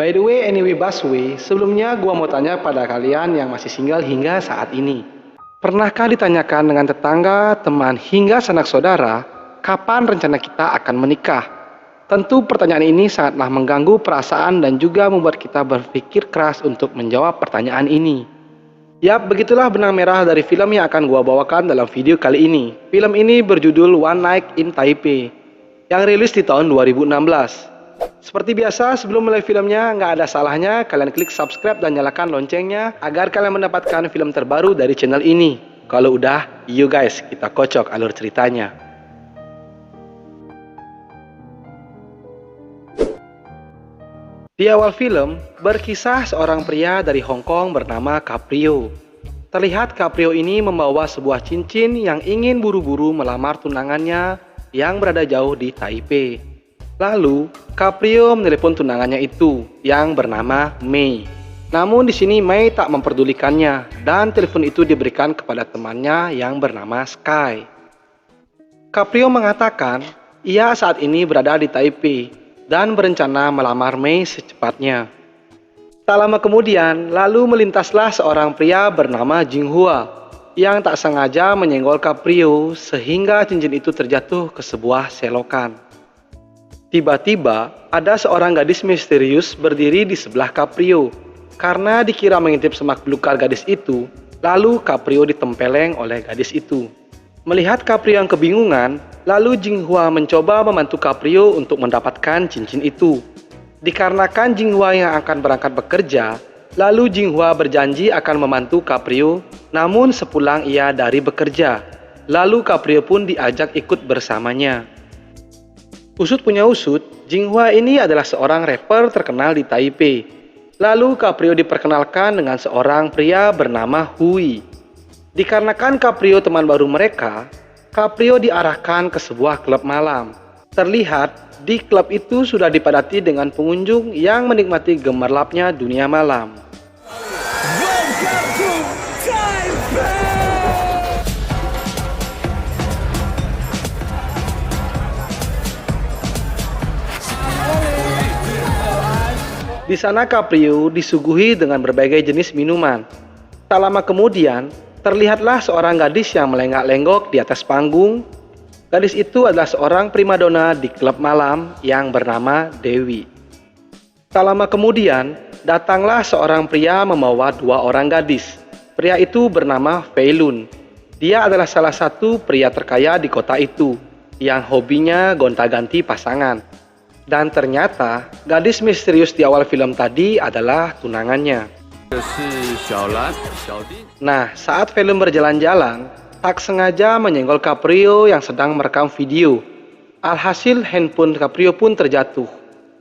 By the way, anyway Busway, sebelumnya gua mau tanya pada kalian yang masih single hingga saat ini. Pernahkah ditanyakan dengan tetangga, teman, hingga sanak saudara, kapan rencana kita akan menikah? Tentu pertanyaan ini sangatlah mengganggu perasaan dan juga membuat kita berpikir keras untuk menjawab pertanyaan ini. Yap, begitulah benang merah dari film yang akan gua bawakan dalam video kali ini. Film ini berjudul One Night in Taipei, yang rilis di tahun 2016. Seperti biasa, sebelum mulai filmnya, nggak ada salahnya kalian klik subscribe dan nyalakan loncengnya agar kalian mendapatkan film terbaru dari channel ini. Kalau udah, yuk guys, kita kocok alur ceritanya. Di awal film, berkisah seorang pria dari Hong Kong bernama Caprio. Terlihat Caprio ini membawa sebuah cincin yang ingin buru-buru melamar tunangannya yang berada jauh di Taipei. Lalu, Caprio menelepon tunangannya itu yang bernama Mei. Namun di sini Mei tak memperdulikannya dan telepon itu diberikan kepada temannya yang bernama Sky. Caprio mengatakan ia saat ini berada di Taipei dan berencana melamar Mei secepatnya. Tak lama kemudian, lalu melintaslah seorang pria bernama Jinghua yang tak sengaja menyenggol Caprio sehingga cincin itu terjatuh ke sebuah selokan. Tiba-tiba, ada seorang gadis misterius berdiri di sebelah Caprio. Karena dikira mengintip semak belukar gadis itu, lalu Caprio ditempeleng oleh gadis itu. Melihat Caprio yang kebingungan, lalu Jinghua mencoba membantu Caprio untuk mendapatkan cincin itu. Dikarenakan Jinghua yang akan berangkat bekerja, lalu Jinghua berjanji akan membantu Caprio, namun sepulang ia dari bekerja, lalu Caprio pun diajak ikut bersamanya. Usut punya usut, Jinghua ini adalah seorang rapper terkenal di Taipei. Lalu Caprio diperkenalkan dengan seorang pria bernama Hui. Dikarenakan Caprio teman baru mereka, Caprio diarahkan ke sebuah klub malam. Terlihat di klub itu sudah dipadati dengan pengunjung yang menikmati gemerlapnya dunia malam. Di sana Caprio disuguhi dengan berbagai jenis minuman. Tak lama kemudian, terlihatlah seorang gadis yang melenggak-lenggok di atas panggung. Gadis itu adalah seorang primadona di klub malam yang bernama Dewi. Tak lama kemudian, datanglah seorang pria membawa dua orang gadis. Pria itu bernama Fei Lun. Dia adalah salah satu pria terkaya di kota itu, yang hobinya gonta-ganti pasangan. Dan ternyata, gadis misterius di awal film tadi adalah tunangannya. Nah, saat film berjalan-jalan, tak sengaja menyenggol Caprio yang sedang merekam video. Alhasil handphone Caprio pun terjatuh.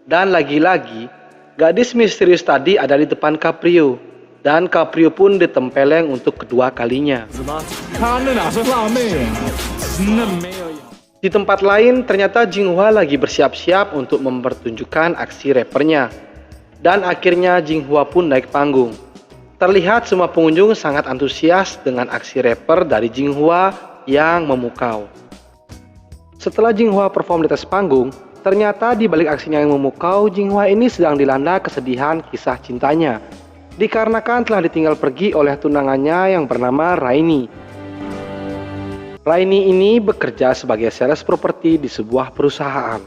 Dan lagi-lagi, gadis misterius tadi ada di depan Caprio. Dan Caprio pun ditempeleng untuk kedua kalinya. Di tempat lain, ternyata Jinghua lagi bersiap-siap untuk mempertunjukkan aksi rappernya. Dan akhirnya Jinghua pun naik panggung. Terlihat semua pengunjung sangat antusias dengan aksi rapper dari Jinghua yang memukau. Setelah Jinghua perform di atas panggung, ternyata di balik aksinya yang memukau, Jinghua ini sedang dilanda kesedihan kisah cintanya. Dikarenakan telah ditinggal pergi oleh tunangannya yang bernama Raini. Raini ini bekerja sebagai sales properti di sebuah perusahaan.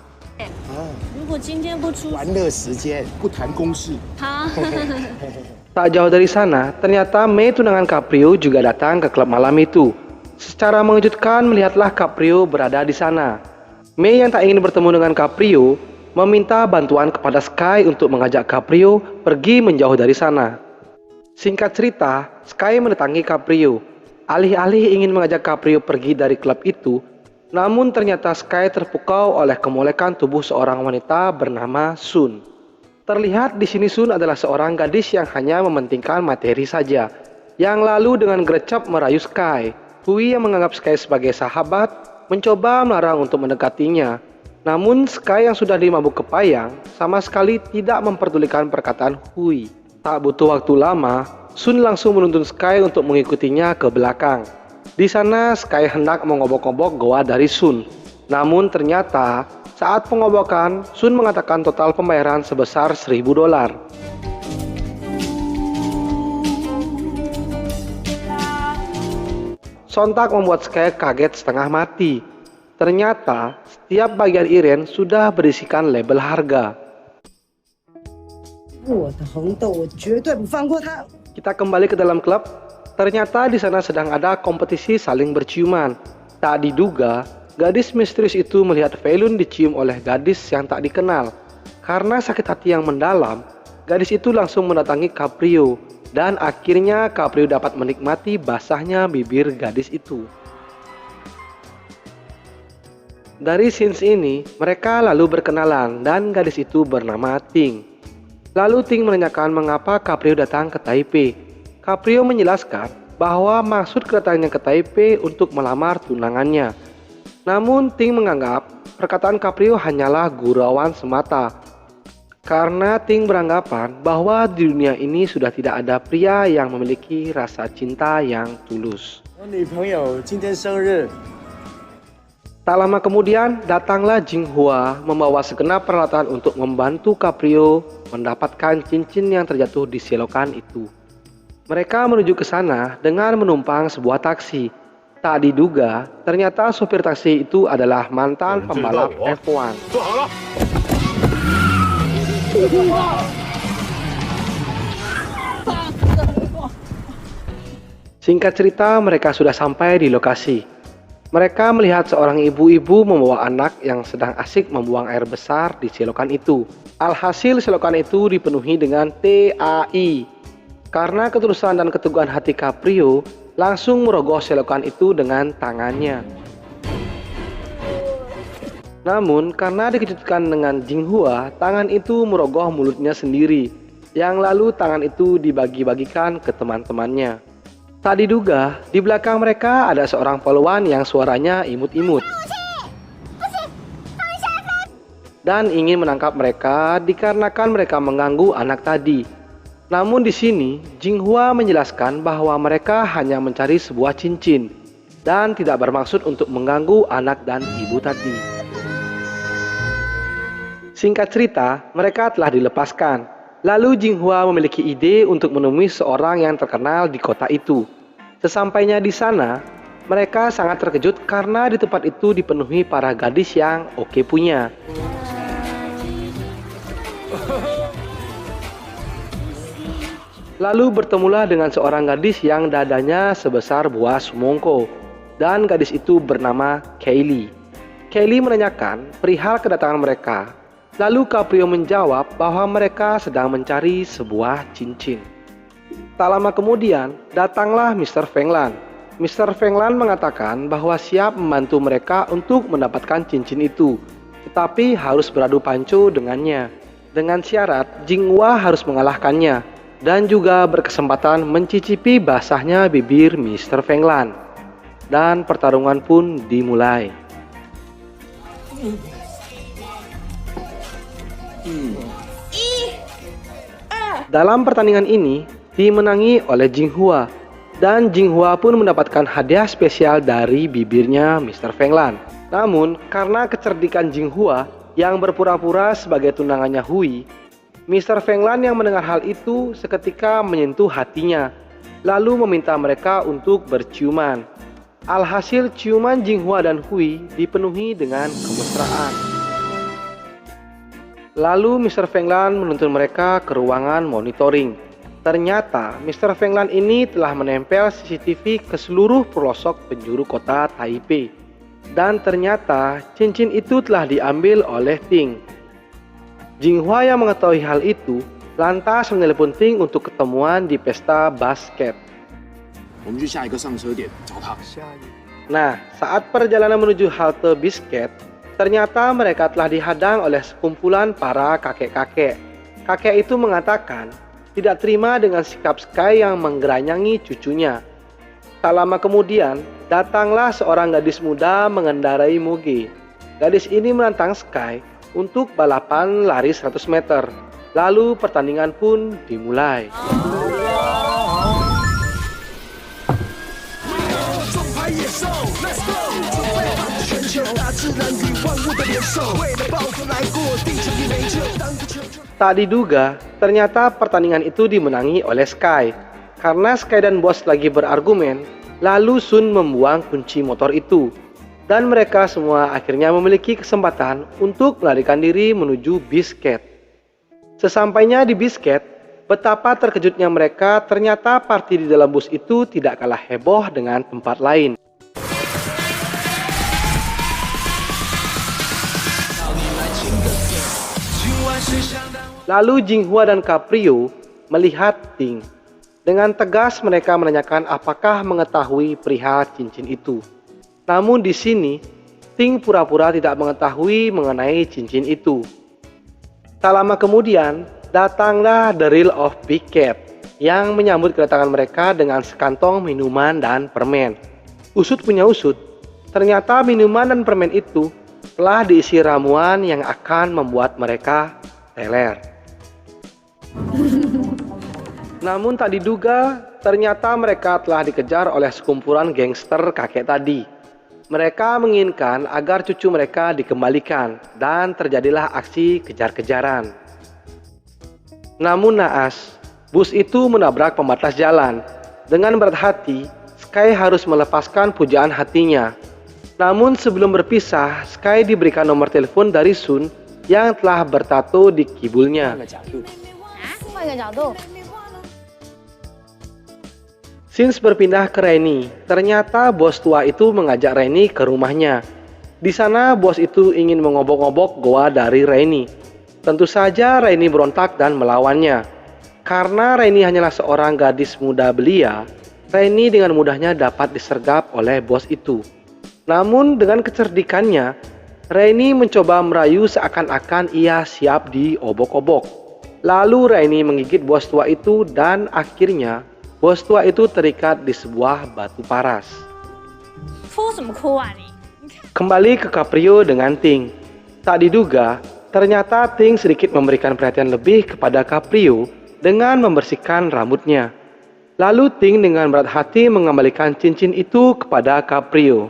Tak jauh dari sana, ternyata Mei tunangan Caprio juga datang ke klub malam itu. Secara mengejutkan melihatlah Caprio berada di sana. Mei yang tak ingin bertemu dengan Caprio, meminta bantuan kepada Sky untuk mengajak Caprio pergi menjauh dari sana. Singkat cerita, Sky mendatangi Caprio. Alih-alih ingin mengajak Caprio pergi dari klub itu, namun ternyata Sky terpukau oleh kemolekan tubuh seorang wanita bernama Sun. Terlihat di sini Sun adalah seorang gadis yang hanya mementingkan materi saja, yang lalu dengan gercep merayu Sky. Hui yang menganggap Sky sebagai sahabat, mencoba melarang untuk mendekatinya. Namun Sky yang sudah dimabuk kepayang, sama sekali tidak memperdulikan perkataan Hui. Tak butuh waktu lama, Sun langsung menuntun Sky untuk mengikutinya ke belakang. Di sana Sky hendak mengobok-obok goa dari Sun. Namun ternyata Saat pengobokan, Sun mengatakan total pembayaran sebesar $1.000. Sontak membuat Sky kaget setengah mati. Ternyata, setiap bagian iren sudah berisikan label harga. Kita kembali ke dalam klub. Ternyata di sana sedang ada kompetisi saling berciuman. Tak diduga, gadis misterius itu melihat Fei Lun dicium oleh gadis yang tak dikenal. Karena sakit hati yang mendalam, gadis itu langsung mendatangi Caprio. Dan akhirnya Caprio dapat menikmati basahnya bibir gadis itu. Dari scenes ini, mereka lalu berkenalan dan gadis itu bernama Ting. Lalu Ting menanyakan mengapa Caprio datang ke Taipei. Caprio menjelaskan bahwa maksud kedatangannya ke Taipei untuk melamar tunangannya. Namun Ting menganggap perkataan Caprio hanyalah gurauan semata. Karena Ting beranggapan bahwa di dunia ini sudah tidak ada pria yang memiliki rasa cinta yang tulus. Tak lama kemudian, datanglah Jinghua membawa segenap peralatan untuk membantu Caprio mendapatkan cincin yang terjatuh di selokan itu. Mereka menuju ke sana dengan menumpang sebuah taksi. Tak diduga, ternyata sopir taksi itu adalah mantan pembalap F1. Singkat cerita, mereka sudah sampai di lokasi. Mereka melihat seorang ibu-ibu membawa anak yang sedang asik membuang air besar di selokan itu. Alhasil selokan itu dipenuhi dengan TAI. Karena ketulusan dan keteguhan hati Caprio, langsung merogoh selokan itu dengan tangannya. Namun, karena dikejutkan dengan Jinghua, tangan itu merogoh mulutnya sendiri, yang lalu tangan itu dibagi-bagikan ke teman-temannya. Tak diduga, di belakang mereka ada seorang polwan yang suaranya imut-imut dan ingin menangkap mereka dikarenakan mereka mengganggu anak tadi. Namun di sini, Jinghua menjelaskan bahwa mereka hanya mencari sebuah cincin dan tidak bermaksud untuk mengganggu anak dan ibu tadi. Singkat cerita, mereka telah dilepaskan. Lalu Jinghua memiliki ide untuk menemui seorang yang terkenal di kota itu. Sesampainya di sana, mereka sangat terkejut karena di tempat itu dipenuhi para gadis yang oke punya. Lalu bertemulah dengan seorang gadis yang dadanya sebesar buah semongko. Dan gadis itu bernama Kaylee. Kaylee menanyakan perihal kedatangan mereka. Lalu Caprio menjawab bahwa mereka sedang mencari sebuah cincin. Tak lama kemudian, datanglah Mr. Feng Lan. Mr. Feng Lan mengatakan bahwa siap membantu mereka untuk mendapatkan cincin itu, tetapi harus beradu panco dengannya. Dengan syarat, Jinghua harus mengalahkannya, dan juga berkesempatan mencicipi basahnya bibir Mr. Feng Lan. Dan pertarungan pun dimulai. Dalam pertandingan ini dimenangi oleh Jinghua, dan Jinghua pun mendapatkan hadiah spesial dari bibirnya Mr. Feng Lan. Namun karena kecerdikan Jinghua yang berpura-pura sebagai tunangannya Hui, Mr. Feng Lan yang mendengar hal itu seketika menyentuh hatinya, lalu meminta mereka untuk berciuman. Alhasil ciuman Jinghua dan Hui dipenuhi dengan kemesraan. Lalu Mr. Feng Lan menuntun mereka ke ruangan monitoring. Ternyata Mr. Feng Lan ini telah menempel CCTV ke seluruh pelosok penjuru kota Taipei. Dan ternyata cincin itu telah diambil oleh Ting. Jinghua yang mengetahui hal itu lantas menelepon Ting untuk ketemuan di pesta basket. Nah, saat perjalanan menuju halte basket, ternyata mereka telah dihadang oleh sekumpulan para kakek-kakek. Kakek itu mengatakan tidak terima dengan sikap Sky yang menggeranyangi cucunya. Tak lama kemudian, datanglah seorang gadis muda mengendarai moge. Gadis ini menantang Sky untuk balapan lari 100 meter. Lalu pertandingan pun dimulai. Tak diduga, ternyata pertandingan itu dimenangi oleh Sky. Karena Sky dan Bos lagi berargumen, lalu Sun membuang kunci motor itu. Dan mereka semua akhirnya memiliki kesempatan untuk melarikan diri menuju Biscuit. Sesampainya di Biscuit, betapa terkejutnya mereka ternyata party di dalam bus itu tidak kalah heboh dengan tempat lain. Lalu Jinghua dan Caprio melihat Ting. Dengan tegas mereka menanyakan apakah mengetahui perihal cincin itu. Namun di sini, Ting pura-pura tidak mengetahui mengenai cincin itu. Tak lama kemudian, datanglah The Real of Big Cat yang menyambut kedatangan mereka dengan sekantong minuman dan permen. Usut punya usut, ternyata minuman dan permen itu telah diisi ramuan yang akan membuat mereka teler. Namun tak diduga, ternyata mereka telah dikejar oleh sekumpulan gangster kakek tadi. Mereka menginginkan agar cucu mereka dikembalikan dan terjadilah aksi kejar-kejaran. Namun naas, bus itu menabrak pembatas jalan. Dengan berat hati, Sky harus melepaskan pujaan hatinya. Namun sebelum berpisah, Sky diberikan nomor telepon dari Sun yang telah bertato di kibulnya. Sins berpindah ke Rainy. Ternyata bos tua itu mengajak Rainy ke rumahnya. Di sana bos itu ingin mengobok-obok goa dari Rainy. Tentu saja Rainy berontak dan melawannya. Karena Rainy hanyalah seorang gadis muda belia, Rainy dengan mudahnya dapat disergap oleh bos itu. Namun dengan kecerdikannya, Rainy mencoba merayu seakan-akan ia siap diobok-obok. Lalu Rainy menggigit bos tua itu dan akhirnya bos tua itu terikat di sebuah batu paras. Kembali ke Caprio dengan Ting. Tak diduga, ternyata Ting sedikit memberikan perhatian lebih kepada Caprio dengan membersihkan rambutnya. Lalu Ting dengan berat hati mengembalikan cincin itu kepada Caprio.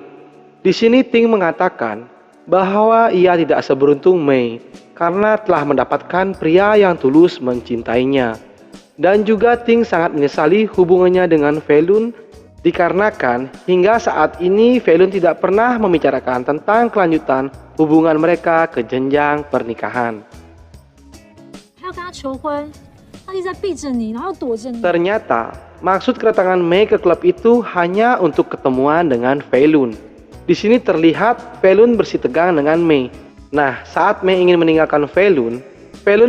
Di sini Ting mengatakan bahwa ia tidak seberuntung Mei karena telah mendapatkan pria yang tulus mencintainya. Dan juga Ting sangat menyesali hubungannya dengan Felun dikarenakan hingga saat ini Felun tidak pernah membicarakan tentang kelanjutan hubungan mereka ke jenjang pernikahan. Ternyata maksud kedatangan Mei ke klub itu hanya untuk ketemuan dengan Felun. Di sini terlihat Felun bersitegang dengan Mei. Nah, saat Mei ingin meninggalkan Felun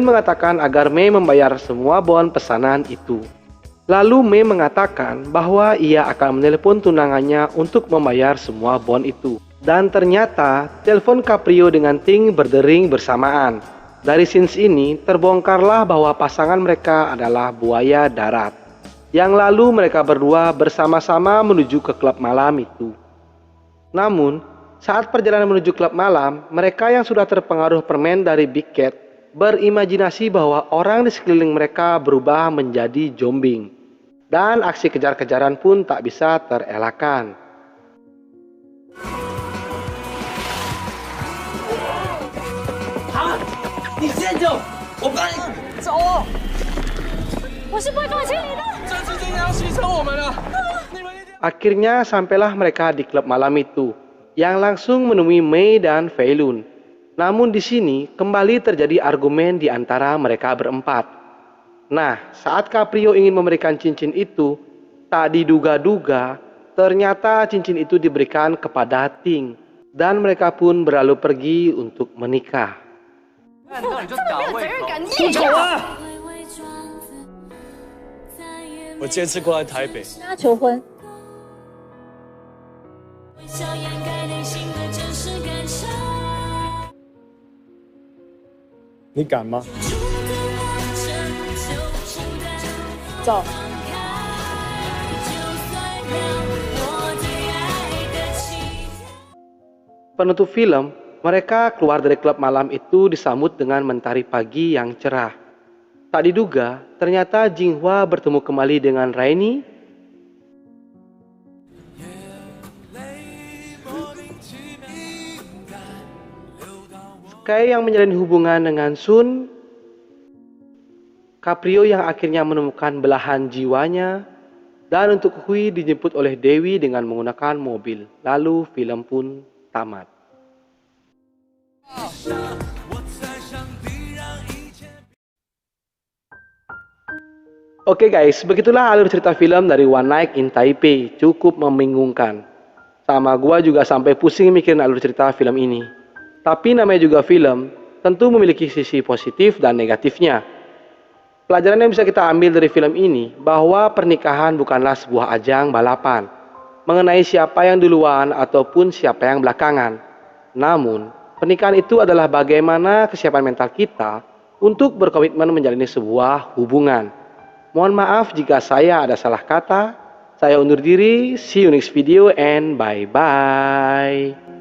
mengatakan agar Mei membayar semua bon pesanan itu. Lalu Mei mengatakan bahwa ia akan menelepon tunangannya untuk membayar semua bon itu. Dan ternyata telepon Caprio dengan Ting berdering bersamaan. Dari scenes ini terbongkarlah bahwa pasangan mereka adalah buaya darat. Yang lalu mereka berdua bersama-sama menuju ke klub malam itu. Namun, saat perjalanan menuju klub malam, mereka yang sudah terpengaruh permen dari Big Cat berimajinasi bahwa orang di sekeliling mereka berubah menjadi zombie. Dan aksi kejar-kejaran pun tak bisa terelakkan. Akhirnya sampailah mereka di klub malam itu, yang langsung menemui Mei dan Felun. Namun di sini kembali terjadi argumen di antara mereka berempat. Nah, saat Caprio ingin memberikan cincin itu, tak diduga-duga, ternyata cincin itu diberikan kepada Ting. Dan mereka pun berlalu pergi untuk menikah. Penutup film, mereka keluar dari klub malam itu disambut dengan mentari pagi yang cerah. Tak diduga, ternyata Jinghua bertemu kembali dengan Rainy. Kae yang menjalin hubungan dengan Sun, Caprio yang akhirnya menemukan belahan jiwanya, dan untuk Hui dijemput oleh Dewi dengan menggunakan mobil. Lalu film pun tamat. Oke guys, begitulah alur cerita film dari One Night in Taipei. Cukup membingungkan. Sama gua juga sampai pusing mikirin alur cerita film ini. Tapi namanya juga film, tentu memiliki sisi positif dan negatifnya. Pelajaran yang bisa kita ambil dari film ini bahwa pernikahan bukanlah sebuah ajang balapan mengenai siapa yang duluan ataupun siapa yang belakangan. Namun, pernikahan itu adalah bagaimana kesiapan mental kita untuk berkomitmen menjalani sebuah hubungan. Mohon maaf jika saya ada salah kata. Saya undur diri. See you next video and bye-bye.